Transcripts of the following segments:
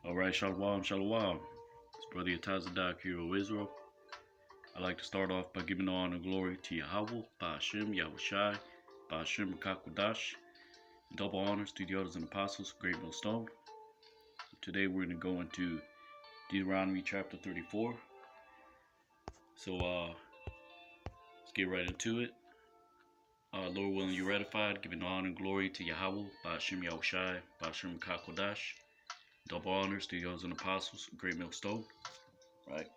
All right, shalom, shalom. It's Brother Yatazadak, hero of Israel. I'd like to start off by giving honor and glory to Yahweh, Ba'ashem, Yahushai, Ba'ashem, Kakwadash. Double honors to the elders and apostles, Great Millstone. Today we're going to go into Deuteronomy chapter 34. So let's get right into it. Lord willing, you ratified, giving honor and glory to Yahweh, Ba'ashem, Yahushai, Ba'ashem, Kakwadash. Double honors to the elders and apostles, Great Millstone. Right.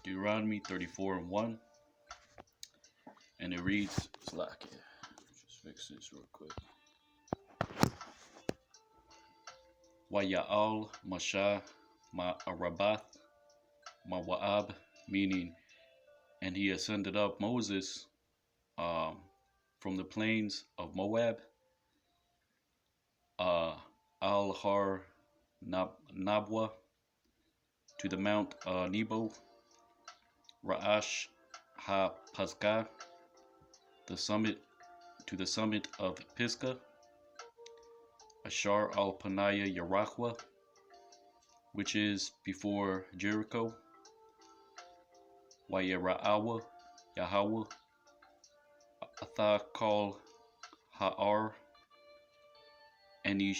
Deuteronomy 34:1, and it reads, Just fix this real quick. Waya'al Masha Ma'arabath Mawa'ab, meaning, and he ascended up Moses from the plains of Moab, Al-Har Nabwa, to the Mount Nebo, Ra'ash Ha-Pasgah, the summit of Pisgah, Ashar al-Panaya Yarachwa, which is before Jericho, Wayara'awa Yahweh, Atha Kal Ha'ar, and he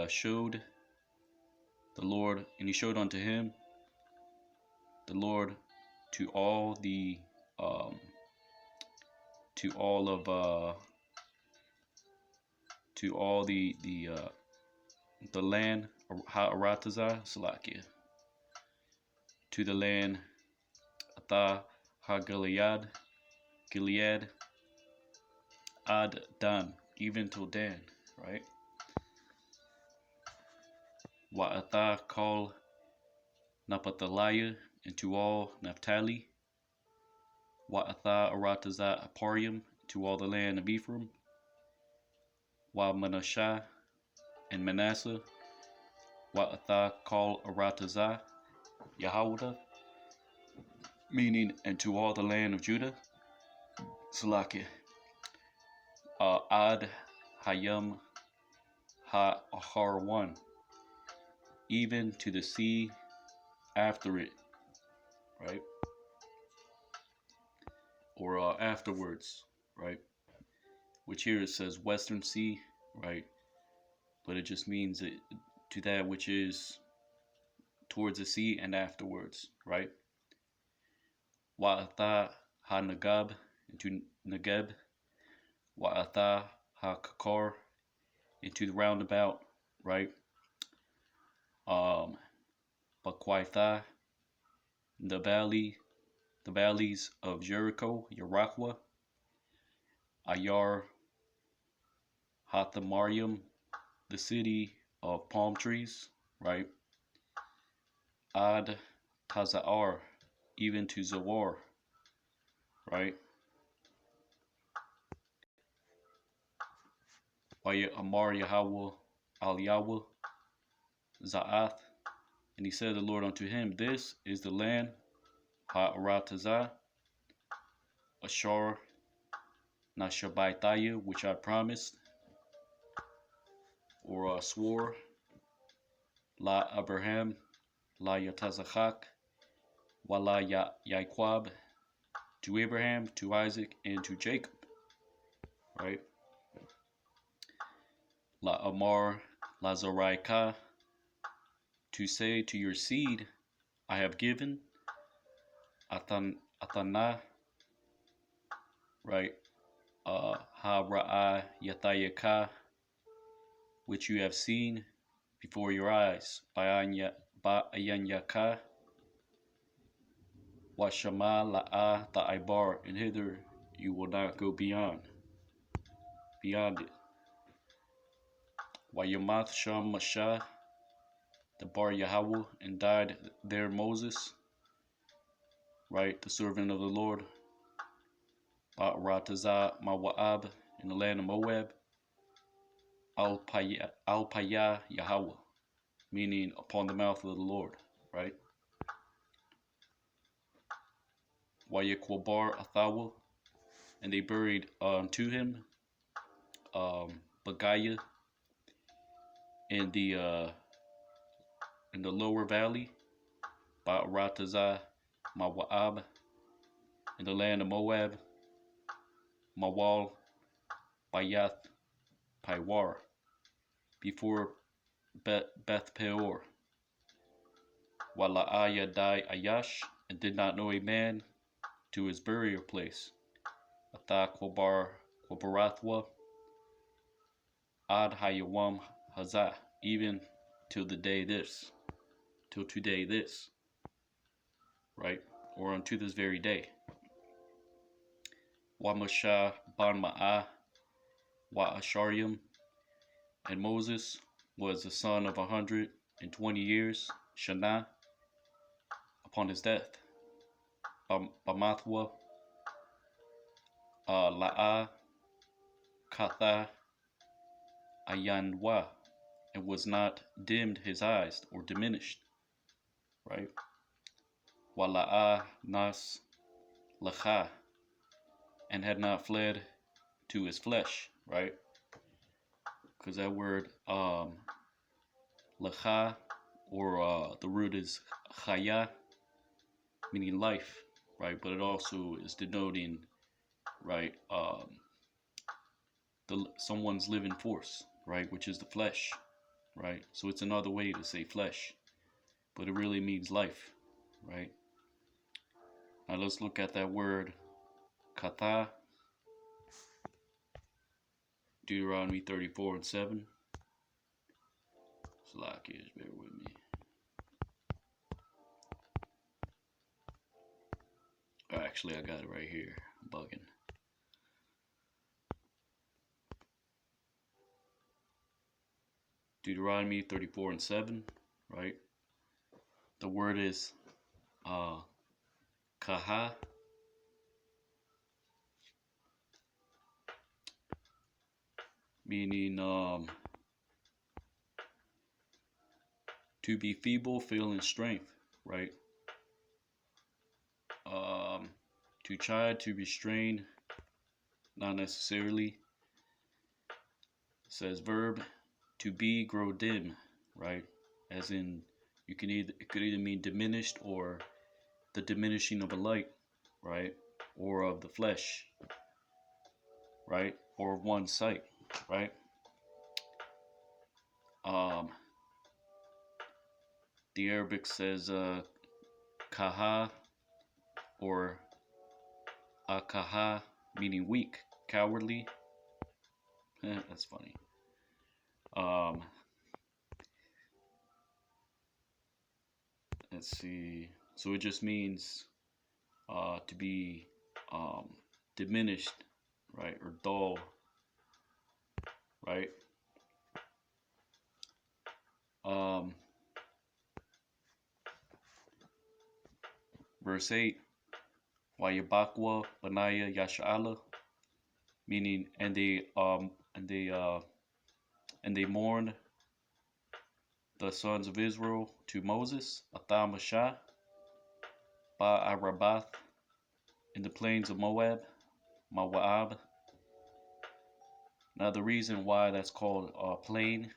showed the Lord, and he showed unto him the Lord to all the land Ha'aratazah Salakia, to the land Atha Ha-Gilead, Ad Dan, even till Dan, right? Wa'atha Kal Naphtaliah, and to all Naphtali, Wa'atha Aratazah Aparim, to all the land of Ephraim, Wa Manasseh and Manasseh, Wa'atha Kal Aratazah Yahudah, meaning, and to all the land of Judah, Salakia, Ad Hayam Ha-Ahar 1, even to the sea after it, right? Or afterwards, right? Which here it says Western Sea, right? But it just means it, to that which is towards the sea and afterwards, right? Wa'atha ha-Nagab, into Negeb, Wa'atha ha-Kakar, into the roundabout, right? Bakwaitha, the valleys of Jericho, Yarachwa, Ayar Hathamarium, the city of palm trees, right? Ad Taza'ar, even to Zawar, right? Amar Yahweh al Yahweh Za'ath, and he said the Lord unto him, this is the land Ha'aratazah, Ashar Nashabaitaya, which I promised, or swore, La Abraham, La Yatazachak, Wala Yaquab, to Abraham, to Isaac, and to Jacob, right? La Amar La Zaraika, to say to your seed, I have given, Athana, right? Ha-Ra'a Yathayaka, which you have seen before your eyes, Ba'ayanyaka, Washama La'a Ta'ibar, and hither you will not go beyond it. Wayamath Sham Mashah, the Bar Yahweh, and died there Moses, right, the servant of the Lord, Ba'aratazah Mawa'ab, in the land of Moab, Al-Payah Yahweh, meaning upon the mouth of the Lord, right? Wayakwabar Athawa, and they buried to him Bagaya in the in the lower valley, Ba'aratazah Mawa'ab, in the land of Moab, Mawal Bayath Paiwar, before Beth Peor, Wala'aya Dai Ayash, and did not know a man to his burial place, Atha Quabarathwa, Ad Hayawam Hazah, even till today this, right? Or unto this very day. Wamasha Ban Ma'ah Wa Asharium, and Moses was the son of 120 years, Shana, upon his death. Bamathwa La'a Katha Ayanwa, and was not dimmed his eyes or diminished, right? Wala'a Nas Lacha, and had not fled to his flesh, right? Because that word Lacha, or the root is Chaya, meaning life, right? But it also is denoting, right, someone's living force, right, which is the flesh, right? So it's another way to say flesh, but it really means life, right? Now let's look at that word kata, Deuteronomy 34:7. Slakish, bear with me. Actually, I got it right here. I'm bugging. Deuteronomy 34:7, right? The word is kaha, meaning to be feeble, failing strength, right? To try to restrain, not necessarily. It says verb to be, grow dim, right? As in, it could either mean diminished or the diminishing of a light, right? Or of the flesh, right? Or of one's sight, right? The Arabic says kaha or akaha, meaning weak, cowardly. That's funny. Let's see. So it just means to be diminished, right, or dull, right? Verse 8, Wayabakwa Banaya Yasha'ala, meaning and they mourned the sons of Israel to Moses, Athamasha, Ba'arabath, in the plains of Moab, Mawa'ab. Now the reason why that's called plain,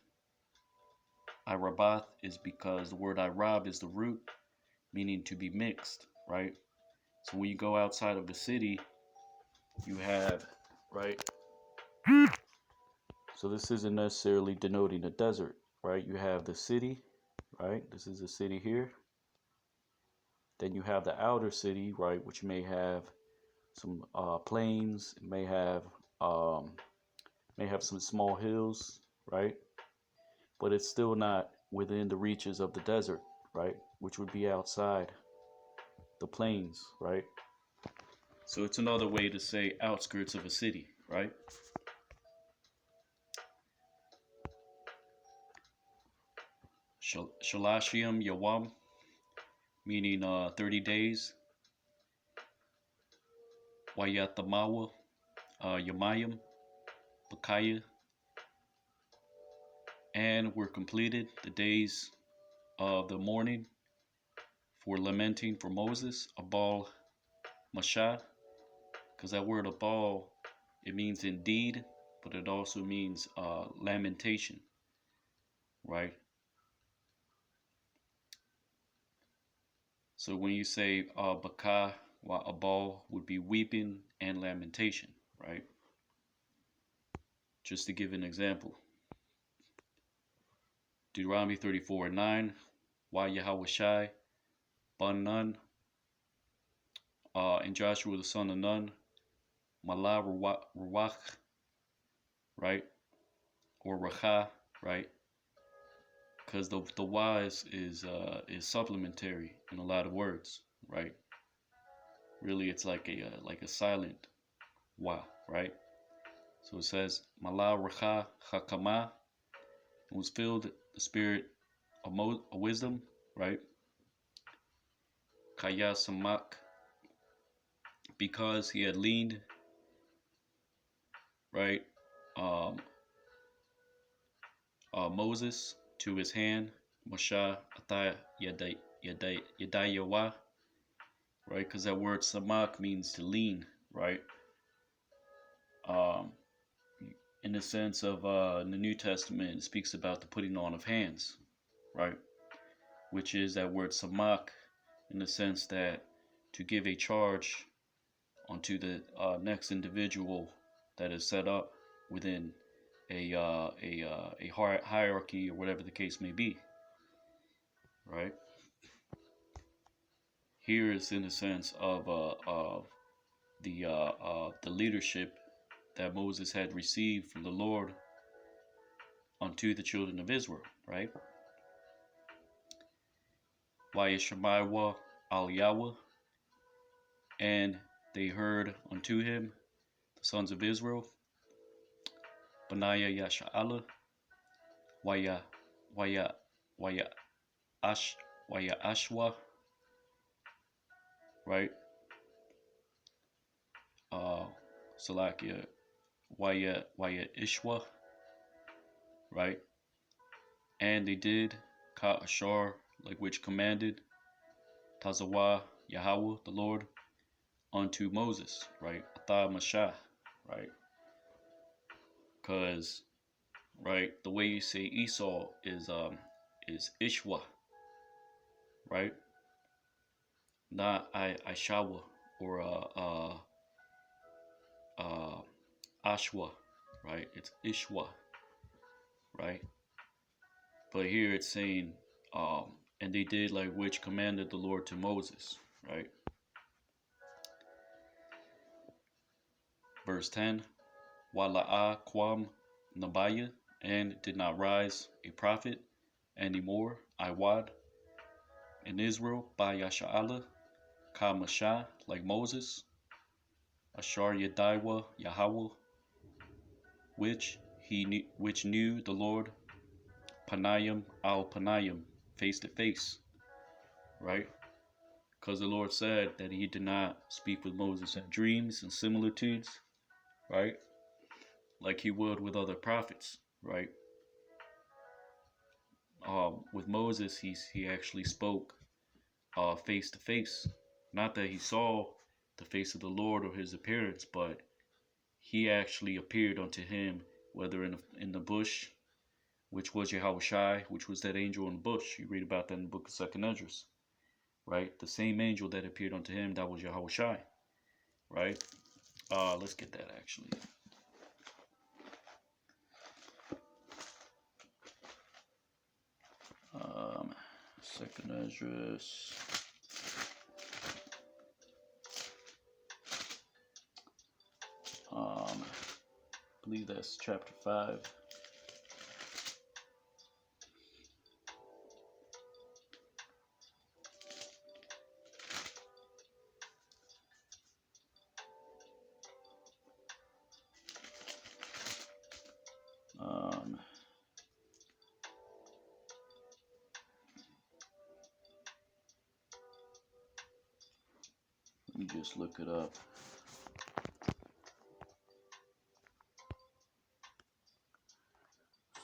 Arabath, is because the word Arab is the root, meaning to be mixed, right? So when you go outside of the city, you have, right? So this isn't necessarily denoting a desert, right? You have the city, right? This is the city here. Then you have the outer city, right, which may have some plains, may have some small hills, right? But it's still not within the reaches of the desert, right? Which would be outside the plains, right? So it's another way to say outskirts of a city, right? Shalashim Yawam, meaning 30 days. Wayathamawa, Yamayim, Bakaya, and were completed the days of the mourning for lamenting for Moses, Abal Mashah, because that word Abal, it means indeed, but it also means lamentation, right? So when you say baka wa abal would be weeping and lamentation, right? Just to give an example. Deuteronomy 34:9, wa Yahweh Shai, Bun Nun, and Joshua the son of Nun, Malah Ruach, right? Or Racha, right? Because the wa is supplementary in a lot of words, right? Really, it's like a silent wa, right? So it says Malah Racha Hakama, was filled the spirit of wisdom, right? Kaya Samak, because he had leaned, right? Um, Moses to his hand, Moshe Ataya Yadayawa, right? Because that word Samak means to lean, right? Um, in the sense of in the New Testament, it speaks about the putting on of hands, right? Which is that word Samak, in the sense that to give a charge onto the next individual that is set up within a hierarchy or whatever the case may be, right? Here is in the sense of the leadership that Moses had received from the Lord unto the children of Israel, right? Vayeshemaiwa al Yahweh, and they heard unto him the sons of Israel, Benaiah Yasha'ala, Waya Waya Waya Waya Ashwa, right? Salakia Waya Ishwa, right? And they did Ka Ashar, like which commanded Tazawa Yahweh the Lord unto Moses, right? Atha Mashah, right? Because right, the way you say Esau is Ishwa, right? Not Ishawa or Ashwa, right? It's Ishwa, right? But here it's saying, and they did like which commanded the Lord to Moses, right? Verse 10, Wala'a Kwam Nabaya, and did not rise a prophet anymore, Iwad, in Israel, by Yasha'ala, Ka like Moses, Ashar Yadaiwa Yahweh, which knew the Lord, Panayim al Panayim, face to face, right? Because the Lord said that he did not speak with Moses in dreams and similitudes, right? Like he would with other prophets, right? With Moses, he actually spoke face to face. Not that he saw the face of the Lord or his appearance, but he actually appeared unto him, whether in the bush, which was Yahweh Shai, which was that angel in the bush. You read about that in the book of Second Esdras, right? The same angel that appeared unto him, that was Yahweh Shai, right? Let's get that actually. Second Esdras. I believe that's chapter 5. Let me just look it up.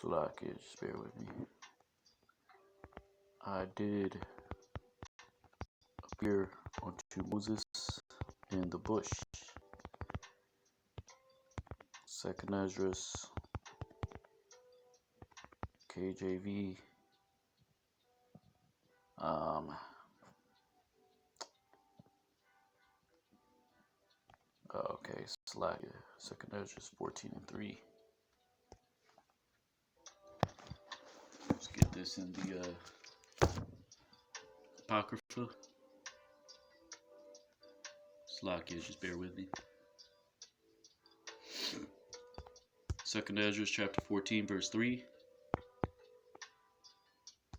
Salakia, just bear with me. I did appear unto Moses in the bush. Second Esdras, KJV. Okay, Slack. Second Ezra 14:3. Let's get this in the Apocrypha. Slack, just bear with me. Second Ezra chapter 14, verse 3.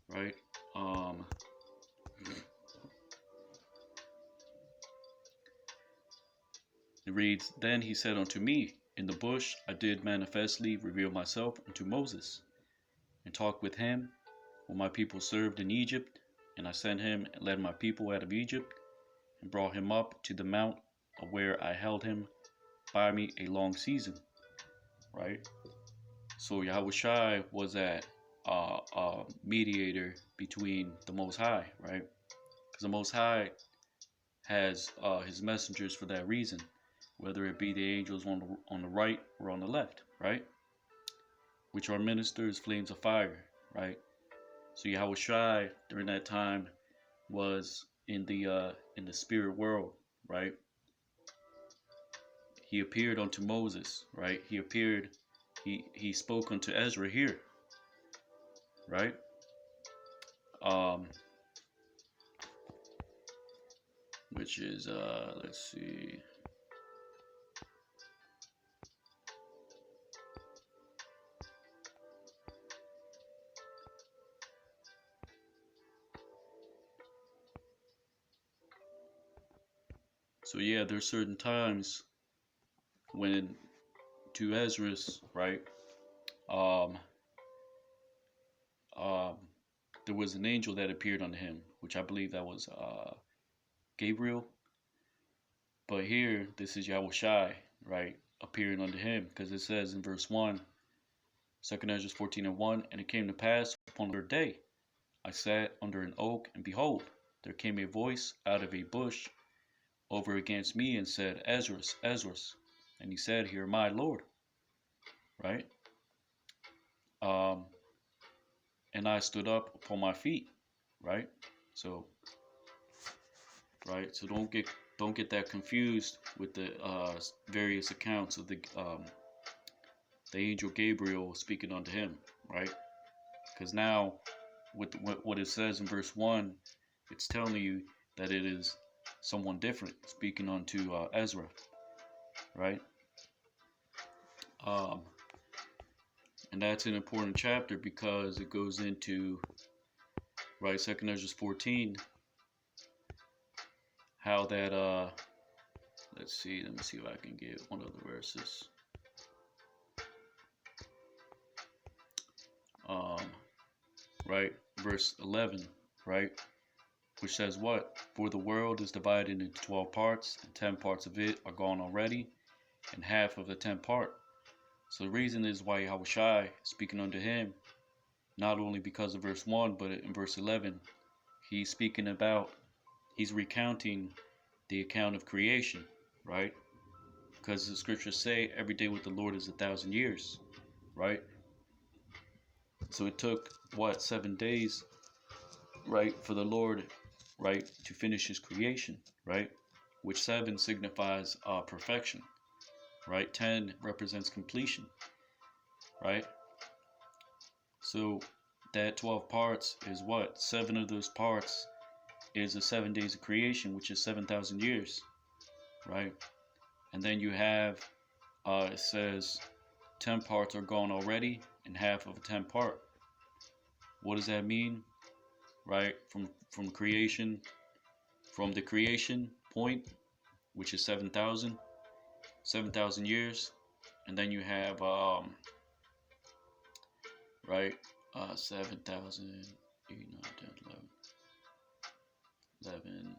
Right? It reads, Then he said unto me, In the bush I did manifestly reveal myself unto Moses, and talked with him when my people served in Egypt, and I sent him and led my people out of Egypt, and brought him up to the mount of where I held him by me a long season. Right? So Yahushai was that mediator between the Most High, right? Because the Most High has his messengers for that reason, whether it be the angels on the right or on the left, right? Which are ministers, flames of fire, right? So Yahushai during that time was in the spirit world, right? He appeared unto Moses, right? He spoke unto Ezra here, right? Which is let's see. So yeah, there's certain times when to Ezra's, right? Um, um, there was an angel that appeared unto him, which I believe that was Gabriel. But here, this is Yahushai, right, appearing unto him, because it says in verse 1, 2nd Ezra 14:1, And it came to pass upon the third day, I sat under an oak, and behold, there came a voice out of a bush over against me, and said, Ezras, Ezras. And he said, Here am I, Lord. Right? And I stood up upon my feet. Right? So, right. So don't get that confused with the various accounts of the angel Gabriel speaking unto him. Right? Because now, with what it says in verse 1, it's telling you that it is someone different speaking unto Ezra, right? And that's an important chapter because it goes into, right, 2nd Ezra 14, how that, let me see if I can get one of the verses. Right, verse 11, right, which says what? For the world is divided into 12 parts, and 10 parts of it are gone already, and half of the 10th part. So the reason is why Yahushai speaking unto him, not only because of verse 1, but in verse 11, he's recounting the account of creation, right? Because the scriptures say every day with the Lord is 1,000 years, right? So it took, 7 days, right, for the Lord, right, to finish his creation, right? Which 7 signifies perfection, right? 10 represents completion, right? So that 12 parts is what? 7 of those parts is the 7 days of creation, which is 7,000 years, right? And then you have, it says 10 parts are gone already, and half of a 10 part. What does that mean? Right? From creation, from the creation point, which is 7,000 years, and then you have right, 7,000, 8, 9, 10, 11,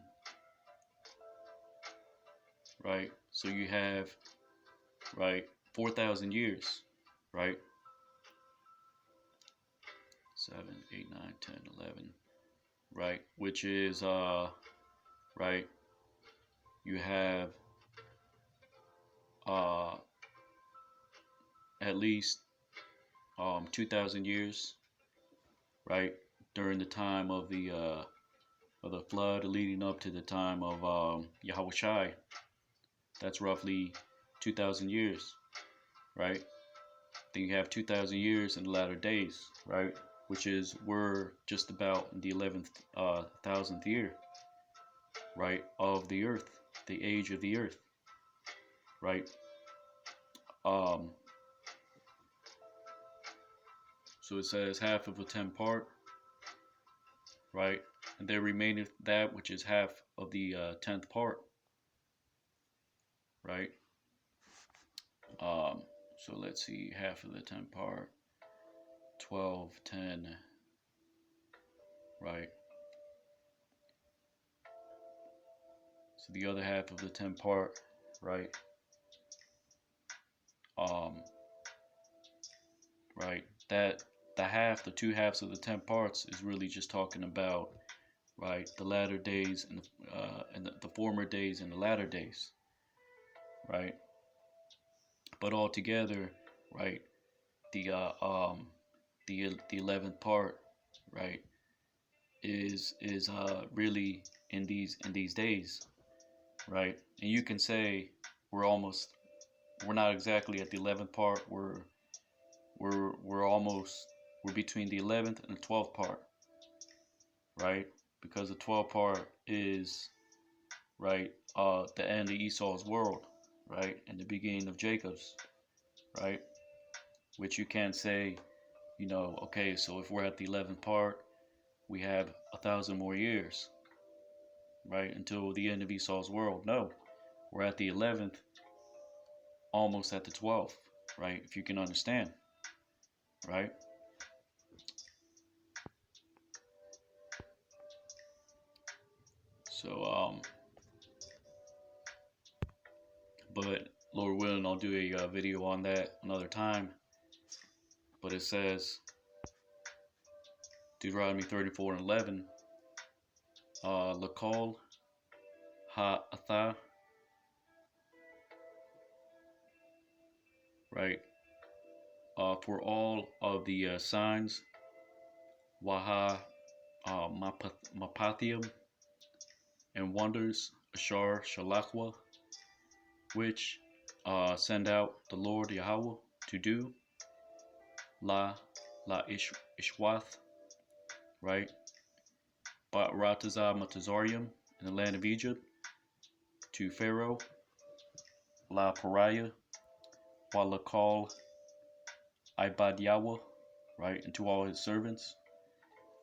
right? So you have, right, 4,000 years, right? 7, 8, 9, 10, 11, right? Which is, right, you have at least 2,000 years, right, during the time of the flood, leading up to the time of Yahushai, That's roughly 2,000 years, right? Then you have 2,000 years in the latter days, right? Which is we're just about in the 11th thousandth year, right, of the earth, the age of the earth, right? Um, so it says half of a 10 part, right? And there remaineth that which is half of the 10th part, right? So let's see, half of the 10 part, 12, 10, right? So the other half of the 10 part, right? Right, that the two halves of the 10 parts is really just talking about, right, the latter days and the former days and the latter days, right? But altogether, right, the 11th part, right, is really in these days, right? And you can say we're not exactly at the 11th part. We're between the 11th and the 12th part, right? Because the 12th part is, right, the end of Esau's world, right, and the beginning of Jacob's, right? Which you can't say, okay, so if we're at the 11th part, we have 1,000 more years, right, until the end of Esau's world. No, we're at the 11th, almost at the 12th, right? If you can understand, right? So, but Lord willing, I'll do a video on that another time. But it says, Deuteronomy 34 and 11, Lakol ha'atha, right? For all of the signs, waha mapathium, and wonders, ashar shalachwa, which send out the Lord Yahweh to do, la ishwath, right? Ba'ratazah matazarium, in the land of Egypt, to Pharaoh, la pariah, walakal ibad Yahweh, right, and to all his servants,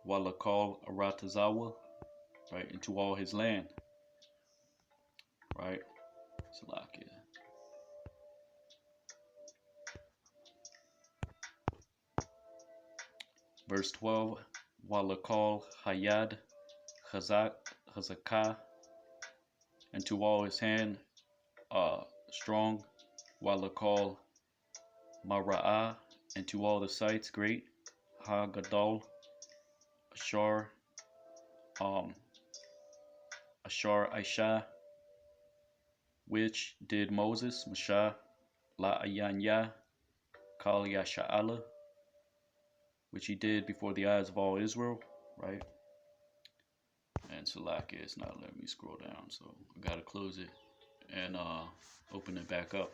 walakal aratazawa, right, and to all his land, right? Salakia. Verse 12, walakal hayad Chazakah, and to all his hand strong, walakal mara'ah, and to all the sights great, ha gadol, ashar Aisha, which did Moses, Masha, la ayanya, kal yasha'ala, which he did before the eyes of all Israel, right? And Salakia is not letting me scroll down, so I gotta close it and open it back up.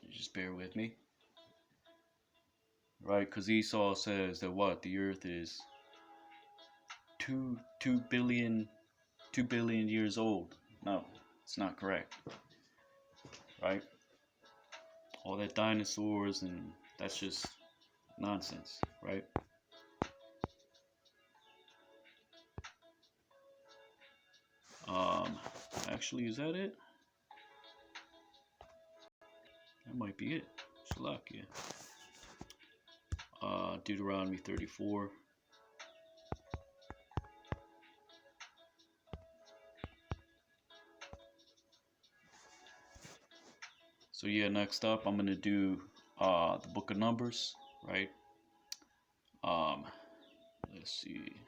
Just bear with me, right? Because Esau says that what, the earth is 2 billion years old. No, it's not correct, right? All that dinosaurs, and that's just nonsense, right? Actually, is that it? That might be it. Shalakia. Deuteronomy 34. So yeah, next up I'm gonna do the book of Numbers, right? Let's see.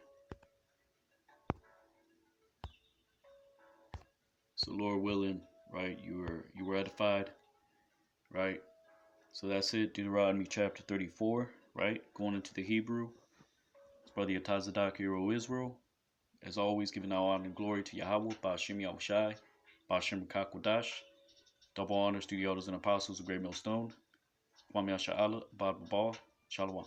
So Lord willing, right? You were edified, right? So that's it. Deuteronomy chapter 34, right? Going into the Hebrew. It's Brother Yatazadak, Hero Israel. As always, giving all honor and glory to Yahweh, Ba'ashem Yahushai. Bashim Kakwadash. Double honors to the elders and apostles of Great Millstone. Kwame Asha Allah, Baba Ball, Shalom.